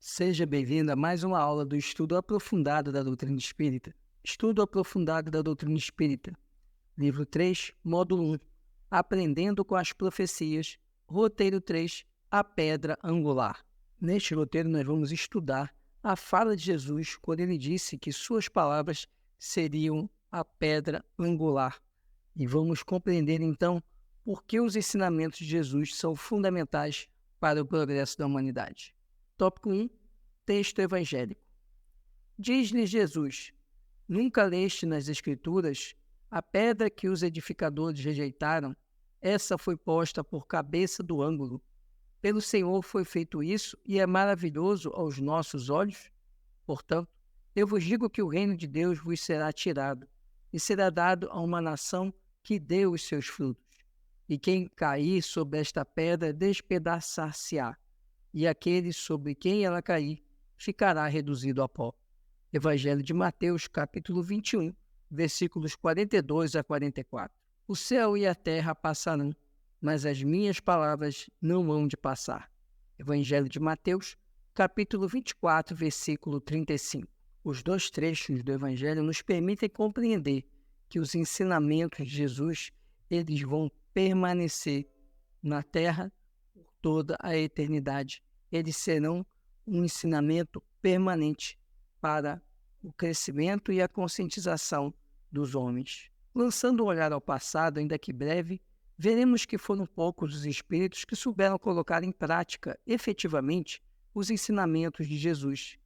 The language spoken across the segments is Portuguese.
Seja bem-vindo a mais uma aula do Estudo Aprofundado da Doutrina Espírita. Estudo Aprofundado da Doutrina Espírita. Livro 3, Módulo 1. Aprendendo com as Profecias. Roteiro 3, A Pedra Angular. Neste roteiro nós vamos estudar a fala de Jesus quando ele disse que suas palavras seriam a pedra angular. E vamos compreender então por que os ensinamentos de Jesus são fundamentais para o progresso da humanidade. Tópico 1. Texto evangélico. Diz-lhe Jesus: Nunca leste nas Escrituras a pedra que os edificadores rejeitaram? Essa foi posta por cabeça do ângulo. Pelo Senhor foi feito isso e é maravilhoso aos nossos olhos? Portanto, eu vos digo que o reino de Deus vos será tirado e será dado a uma nação que dê os seus frutos. E quem cair sobre esta pedra despedaçar-se-á, e aquele sobre quem ela cair ficará reduzido a pó. Evangelho de Mateus, capítulo 21, versículos 42 a 44. O céu e a terra passarão, mas as minhas palavras não hão de passar. Evangelho de Mateus, capítulo 24, versículo 35. Os dois trechos do Evangelho nos permitem compreender que os ensinamentos de Jesus eles vão permanecer na terra por toda a eternidade. Eles serão um ensinamento permanente para o crescimento e a conscientização dos homens. Lançando um olhar ao passado, ainda que breve, veremos que foram poucos os espíritos que souberam colocar em prática, efetivamente, os ensinamentos de Jesus.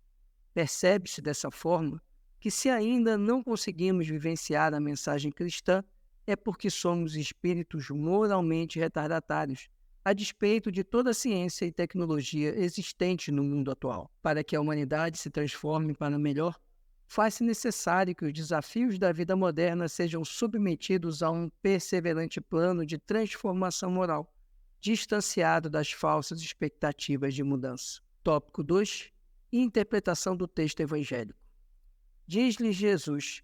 Percebe-se dessa forma que se ainda não conseguimos vivenciar a mensagem cristã, é porque somos espíritos moralmente retardatários, a despeito de toda a ciência e tecnologia existente no mundo atual. Para que a humanidade se transforme para melhor, faz-se necessário que os desafios da vida moderna sejam submetidos a um perseverante plano de transformação moral, distanciado das falsas expectativas de mudança. Tópico 2. Interpretação do texto evangélico. Diz-lhe Jesus: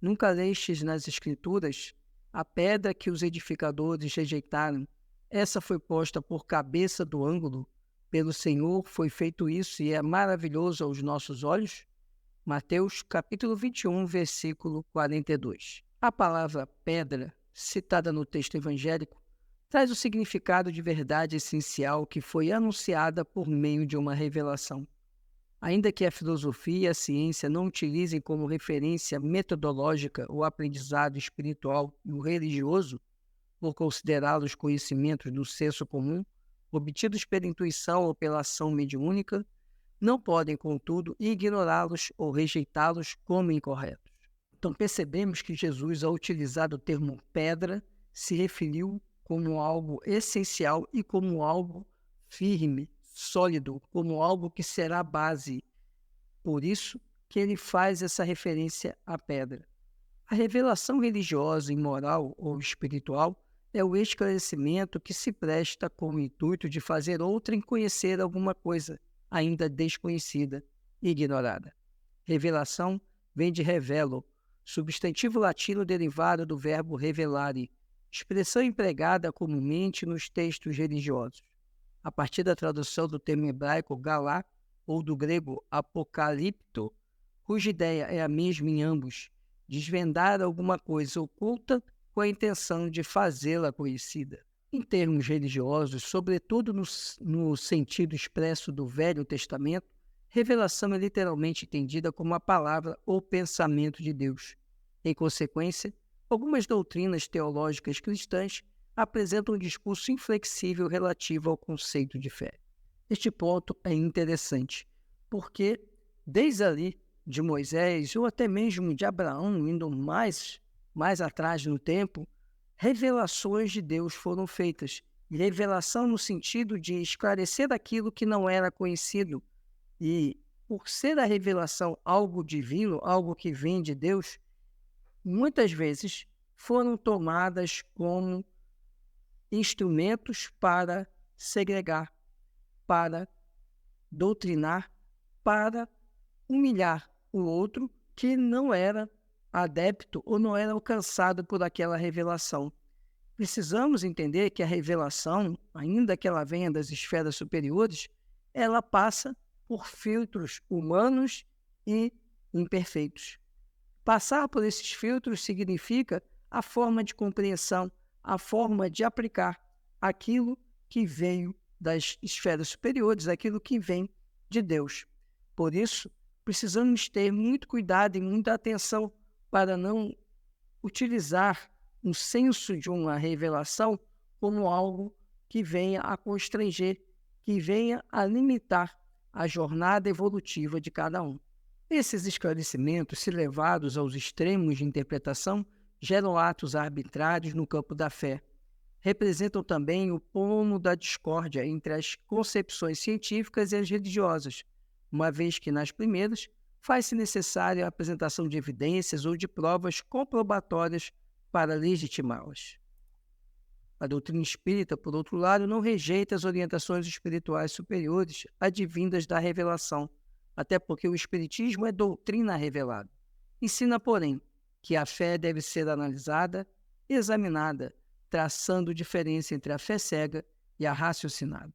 Nunca lestes nas Escrituras a pedra que os edificadores rejeitaram? Essa foi posta por cabeça do ângulo. Pelo Senhor foi feito isso e é maravilhoso aos nossos olhos? Mateus, capítulo 21, versículo 42. A palavra pedra, citada no texto evangélico, traz o significado de verdade essencial que foi anunciada por meio de uma revelação. Ainda que a filosofia e a ciência não utilizem como referência metodológica o aprendizado espiritual e o religioso, por considerá-los conhecimentos do senso comum, obtidos pela intuição ou pela ação mediúnica, não podem, contudo, ignorá-los ou rejeitá-los como incorretos. Então percebemos que Jesus, ao utilizar o termo pedra, se referiu como algo essencial e como algo firme, sólido, como algo que será base. Por isso que ele faz essa referência à pedra. A revelação religiosa e moral ou espiritual é o esclarecimento que se presta com o intuito de fazer outrem conhecer alguma coisa ainda desconhecida e ignorada. Revelação vem de revelo, substantivo latino derivado do verbo revelare, expressão empregada comumente nos textos religiosos. A partir da tradução do termo hebraico galá ou do grego apocalipto, cuja ideia é a mesma em ambos, desvendar alguma coisa oculta com a intenção de fazê-la conhecida. Em termos religiosos, sobretudo no sentido expresso do Velho Testamento, revelação é literalmente entendida como a palavra ou pensamento de Deus. Em consequência, algumas doutrinas teológicas cristãs apresentam um discurso inflexível relativo ao conceito de fé. Este ponto é interessante, porque desde ali de Moisés ou até mesmo de Abraão, indo mais atrás no tempo, revelações de Deus foram feitas. Revelação no sentido de esclarecer aquilo que não era conhecido. E por ser a revelação algo divino, algo que vem de Deus, muitas vezes foram tomadas como instrumentos para segregar, para doutrinar, para humilhar o outro que não era adepto ou não era alcançado por aquela revelação. Precisamos entender que a revelação, ainda que ela venha das esferas superiores, ela passa por filtros humanos e imperfeitos. Passar por esses filtros significa a forma de compreensão, a forma de aplicar aquilo que veio das esferas superiores, aquilo que vem de Deus. Por isso, precisamos ter muito cuidado e muita atenção para não utilizar um senso de uma revelação como algo que venha a constranger, que venha a limitar a jornada evolutiva de cada um. Esses esclarecimentos, se levados aos extremos de interpretação, geram atos arbitrários no campo da fé. Representam também o pomo da discórdia entre as concepções científicas e as religiosas, uma vez que nas primeiras faz-se necessária a apresentação de evidências ou de provas comprobatórias para legitimá-las. A doutrina espírita, por outro lado, não rejeita as orientações espirituais superiores advindas da revelação, até porque o espiritismo é doutrina revelada. Ensina, porém, que a fé deve ser analisada, examinada, traçando diferença entre a fé cega e a raciocinada.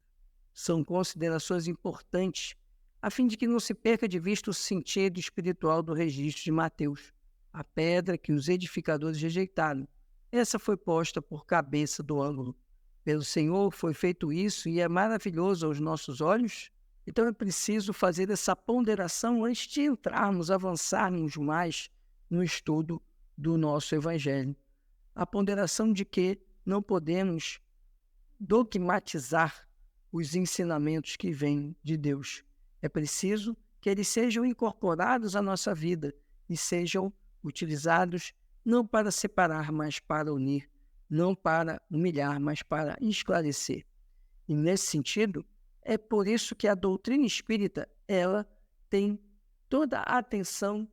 São considerações importantes, a fim de que não se perca de vista o sentido espiritual do registro de Mateus, a pedra que os edificadores rejeitaram. Essa foi posta por cabeça do ângulo. Pelo Senhor foi feito isso e é maravilhoso aos nossos olhos? Então é preciso fazer essa ponderação antes de avançarmos mais no estudo do nosso Evangelho. A ponderação de que não podemos dogmatizar os ensinamentos que vêm de Deus. É preciso que eles sejam incorporados à nossa vida e sejam utilizados não para separar, mas para unir, não para humilhar, mas para esclarecer. E nesse sentido, é por isso que a doutrina espírita, ela tem toda a atenção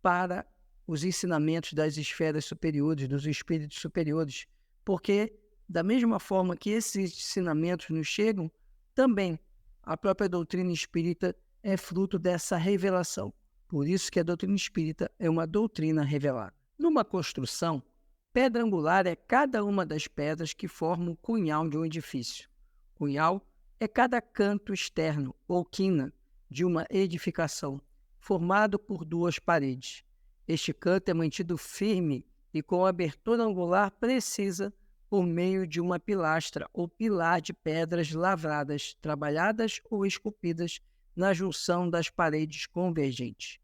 para os ensinamentos das esferas superiores, dos espíritos superiores, porque da mesma forma que esses ensinamentos nos chegam, também a própria doutrina espírita é fruto dessa revelação. Por isso que a doutrina espírita é uma doutrina revelada. Numa construção, pedra angular é cada uma das pedras que formam o cunhal de um edifício. Cunhal é cada canto externo ou quina de uma edificação, formado por duas paredes. Este canto é mantido firme e com abertura angular precisa por meio de uma pilastra ou pilar de pedras lavradas, trabalhadas ou esculpidas na junção das paredes convergentes.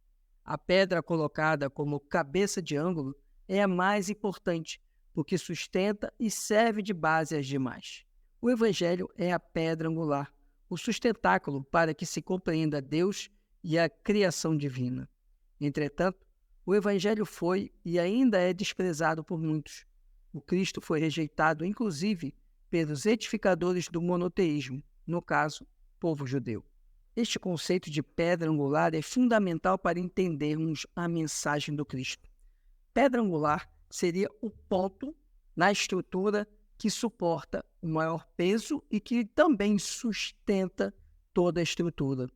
A pedra colocada como cabeça de ângulo é a mais importante, porque sustenta e serve de base às demais. O Evangelho é a pedra angular, o sustentáculo para que se compreenda Deus e a criação divina. Entretanto, o Evangelho foi e ainda é desprezado por muitos. O Cristo foi rejeitado, inclusive, pelos edificadores do monoteísmo, no caso, povo judeu. Este conceito de pedra angular é fundamental para entendermos a mensagem do Cristo. Pedra angular seria o ponto na estrutura que suporta o maior peso e que também sustenta toda a estrutura.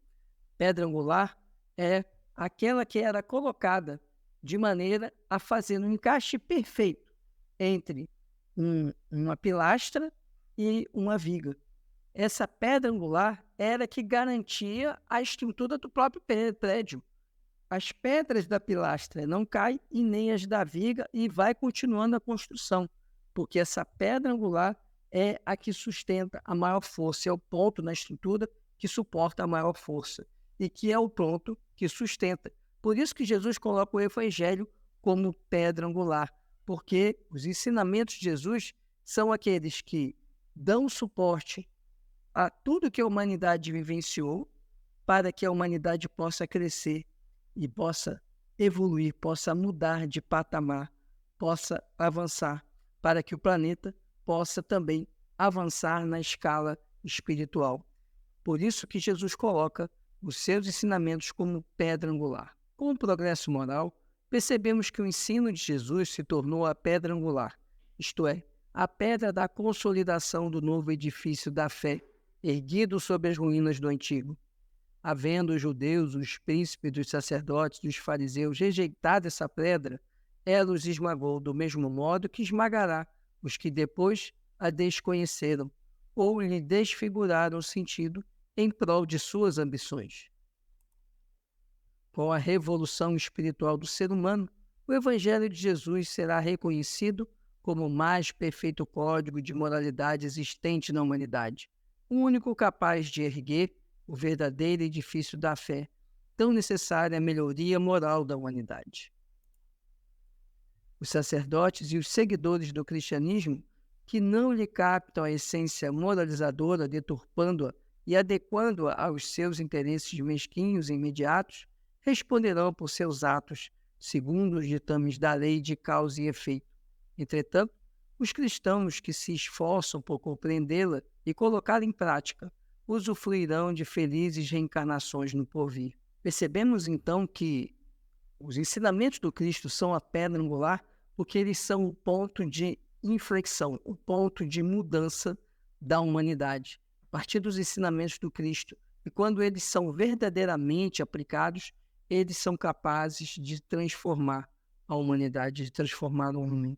Pedra angular é aquela que era colocada de maneira a fazer um encaixe perfeito entre uma pilastra e uma viga. Essa pedra angular era que garantia a estrutura do próprio prédio. As pedras da pilastra não caem e nem as da viga e vai continuando a construção, porque essa pedra angular é a que sustenta a maior força, é o ponto na estrutura que suporta a maior força e que é o ponto que sustenta. Por isso que Jesus coloca o Evangelho como pedra angular, porque os ensinamentos de Jesus são aqueles que dão suporte a tudo que a humanidade vivenciou para que a humanidade possa crescer e possa evoluir, possa mudar de patamar, possa avançar, para que o planeta possa também avançar na escala espiritual. Por isso que Jesus coloca os seus ensinamentos como pedra angular. Com o progresso moral, percebemos que o ensino de Jesus se tornou a pedra angular, isto é, a pedra da consolidação do novo edifício da fé, erguido sobre as ruínas do antigo. Havendo os judeus, os príncipes dos sacerdotes, dos fariseus rejeitado essa pedra, ela os esmagou do mesmo modo que esmagará os que depois a desconheceram ou lhe desfiguraram o sentido em prol de suas ambições. Com a revolução espiritual do ser humano, o Evangelho de Jesus será reconhecido como o mais perfeito código de moralidade existente na humanidade, o único capaz de erguer o verdadeiro edifício da fé, tão necessária à melhoria moral da humanidade. Os sacerdotes e os seguidores do cristianismo, que não lhe captam a essência moralizadora, deturpando-a e adequando-a aos seus interesses mesquinhos e imediatos, responderão por seus atos, segundo os ditames da lei de causa e efeito. Entretanto, os cristãos que se esforçam por compreendê-la e colocá-la em prática, usufruirão de felizes reencarnações no porvir. Percebemos então que os ensinamentos do Cristo são a pedra angular porque eles são o ponto de inflexão, o ponto de mudança da humanidade, a partir dos ensinamentos do Cristo. E quando eles são verdadeiramente aplicados, eles são capazes de transformar a humanidade, de transformar o homem.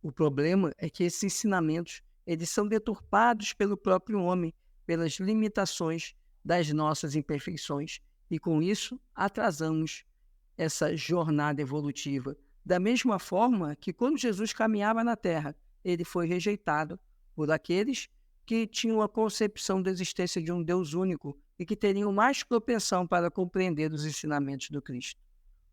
O problema é que esses ensinamentos eles são deturpados pelo próprio homem, pelas limitações das nossas imperfeições. E com isso, atrasamos essa jornada evolutiva. Da mesma forma que quando Jesus caminhava na Terra, ele foi rejeitado por aqueles que tinham a concepção da existência de um Deus único e que teriam mais propensão para compreender os ensinamentos do Cristo.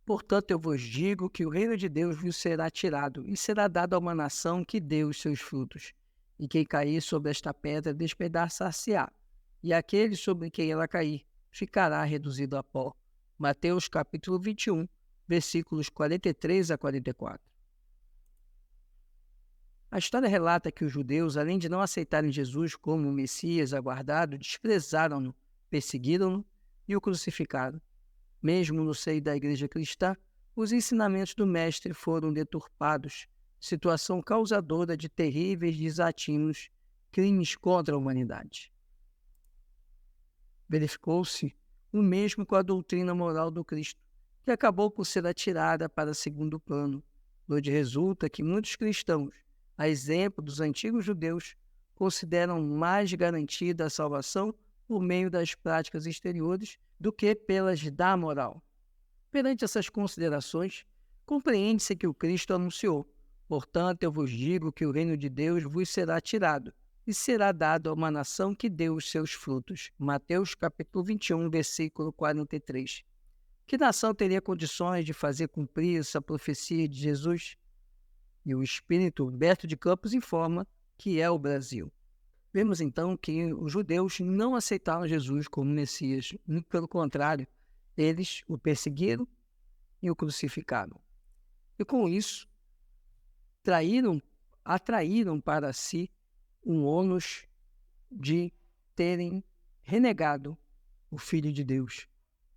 Portanto, eu vos digo que o reino de Deus vos será tirado e será dado a uma nação que dê os seus frutos. E quem cair sobre esta pedra despedaçar-se-á, e aquele sobre quem ela cair ficará reduzido a pó. Mateus capítulo 21, versículos 43 a 44. A história relata que os judeus, além de não aceitarem Jesus como o Messias aguardado, desprezaram-no, perseguiram-no e o crucificaram. Mesmo no seio da igreja cristã, os ensinamentos do Mestre foram deturpados, situação causadora de terríveis desatinos, crimes contra a humanidade. Verificou-se o mesmo com a doutrina moral do Cristo, que acabou por ser atirada para segundo plano, onde resulta que muitos cristãos, a exemplo dos antigos judeus, consideram mais garantida a salvação por meio das práticas exteriores do que pelas da moral. Perante essas considerações, compreende-se que o Cristo anunciou: portanto, eu vos digo que o reino de Deus vos será tirado e será dado a uma nação que dê os seus frutos. Mateus capítulo 21, versículo 43. Que nação teria condições de fazer cumprir essa profecia de Jesus? E o espírito Humberto de Campos informa que é o Brasil. Vemos então que os judeus não aceitaram Jesus como Messias, muito pelo contrário, eles o perseguiram e o crucificaram. E com isso, atraíram para si um ônus de terem renegado o Filho de Deus,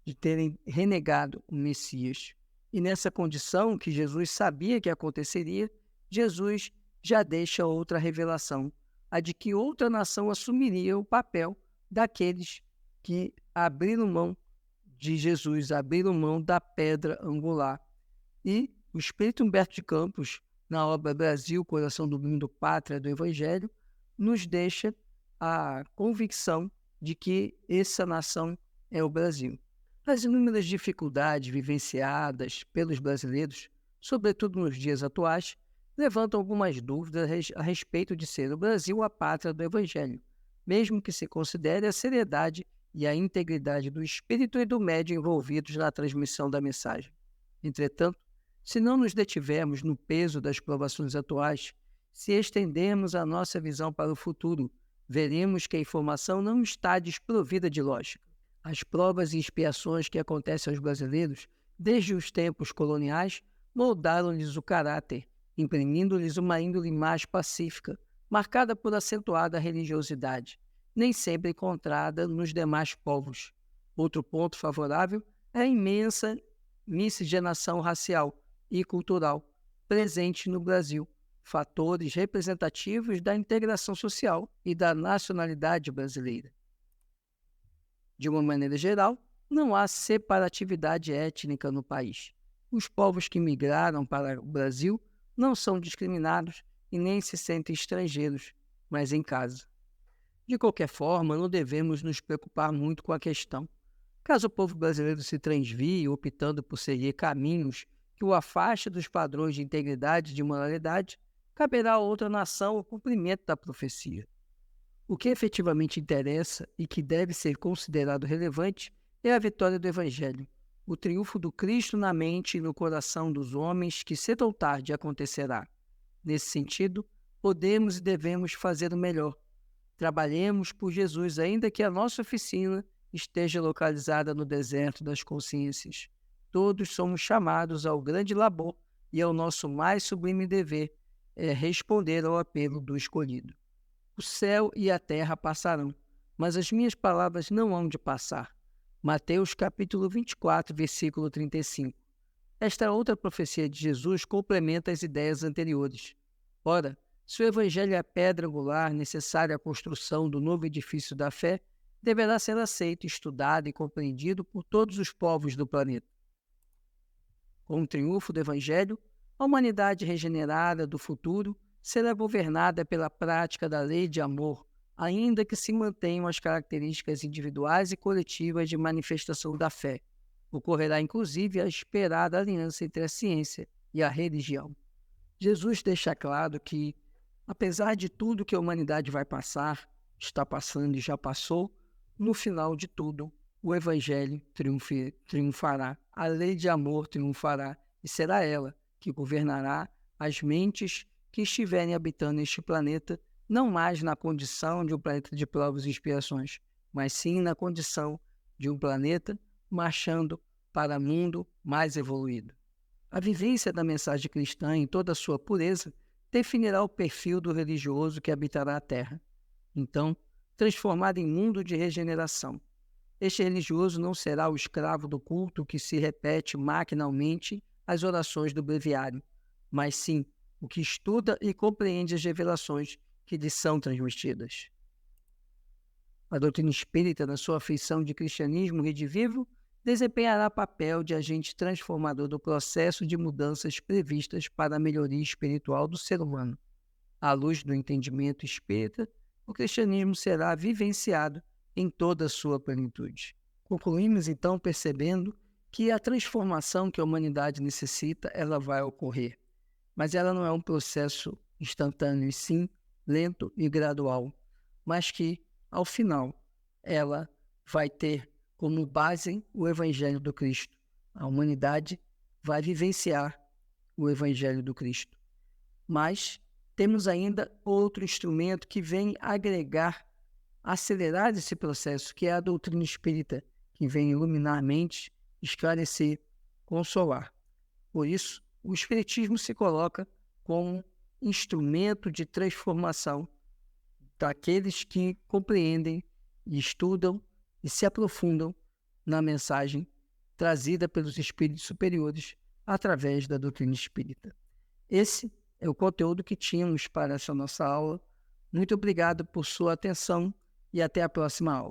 de terem renegado o Messias. E nessa condição que Jesus sabia que aconteceria, Jesus já deixa outra revelação, a de que outra nação assumiria o papel daqueles que abriram mão de Jesus, abriram mão da pedra angular. E o espírito Humberto de Campos, na obra Brasil, Coração do Mundo, Pátria do Evangelho, nos deixa a convicção de que essa nação é o Brasil. As inúmeras dificuldades vivenciadas pelos brasileiros, sobretudo nos dias atuais, levantam algumas dúvidas a respeito de ser o Brasil a pátria do Evangelho, mesmo que se considere a seriedade e a integridade do espírito e do médium envolvidos na transmissão da mensagem. Entretanto, se não nos detivermos no peso das provações atuais, se estendermos a nossa visão para o futuro, veremos que a informação não está desprovida de lógica. As provas e expiações que acontecem aos brasileiros, desde os tempos coloniais, moldaram-lhes o caráter, imprimindo-lhes uma índole mais pacífica, marcada por acentuada religiosidade, nem sempre encontrada nos demais povos. Outro ponto favorável é a imensa miscigenação racial e cultural presente no Brasil, fatores representativos da integração social e da nacionalidade brasileira. De uma maneira geral, não há separatividade étnica no país. Os povos que migraram para o Brasil não são discriminados e nem se sentem estrangeiros, mas em casa. De qualquer forma, não devemos nos preocupar muito com a questão. Caso o povo brasileiro se transvie, optando por seguir caminhos que o afaste dos padrões de integridade e de moralidade, caberá a outra nação o cumprimento da profecia. O que efetivamente interessa e que deve ser considerado relevante é a vitória do Evangelho, o triunfo do Cristo na mente e no coração dos homens que cedo ou tarde acontecerá. Nesse sentido, podemos e devemos fazer o melhor. Trabalhemos por Jesus, ainda que a nossa oficina esteja localizada no deserto das consciências. Todos somos chamados ao grande labor e ao nosso mais sublime dever é responder ao apelo do escolhido. O céu e a terra passarão, mas as minhas palavras não hão de passar. Mateus capítulo 24, versículo 35. Esta outra profecia de Jesus complementa as ideias anteriores. Ora, se o Evangelho é a pedra angular necessária à construção do novo edifício da fé, deverá ser aceito, estudado e compreendido por todos os povos do planeta. Com o triunfo do Evangelho, a humanidade regenerada do futuro será governada pela prática da lei de amor, ainda que se mantenham as características individuais e coletivas de manifestação da fé. Ocorrerá, inclusive, a esperada aliança entre a ciência e a religião. Jesus deixa claro que, apesar de tudo que a humanidade vai passar, está passando e já passou, no final de tudo, o Evangelho triunfará, a lei de amor triunfará, e será ela que governará as mentes que estiverem habitando este planeta, não mais na condição de um planeta de provas e expiações, mas sim na condição de um planeta marchando para um mundo mais evoluído. A vivência da mensagem cristã em toda a sua pureza definirá o perfil do religioso que habitará a Terra. Então, transformado em mundo de regeneração. Este religioso não será o escravo do culto que se repete maquinalmente as orações do breviário, mas sim o que estuda e compreende as revelações que lhe são transmitidas. A doutrina espírita, na sua feição de cristianismo redivivo, desempenhará papel de agente transformador do processo de mudanças previstas para a melhoria espiritual do ser humano. À luz do entendimento espírita, o cristianismo será vivenciado em toda a sua plenitude. Concluímos, então, percebendo que a transformação que a humanidade necessita, ela vai ocorrer. Mas ela não é um processo instantâneo, e sim lento e gradual, mas que, ao final, ela vai ter como base o Evangelho do Cristo. A humanidade vai vivenciar o Evangelho do Cristo. Mas temos ainda outro instrumento que vem agregar, acelerar esse processo, que é a doutrina espírita, que vem iluminar mentes, esclarecer, consolar. Por isso, o Espiritismo se coloca como instrumento de transformação daqueles que compreendem, estudam e se aprofundam na mensagem trazida pelos espíritos superiores através da doutrina espírita. Esse é o conteúdo que tínhamos para essa nossa aula. Muito obrigado por sua atenção e até a próxima aula.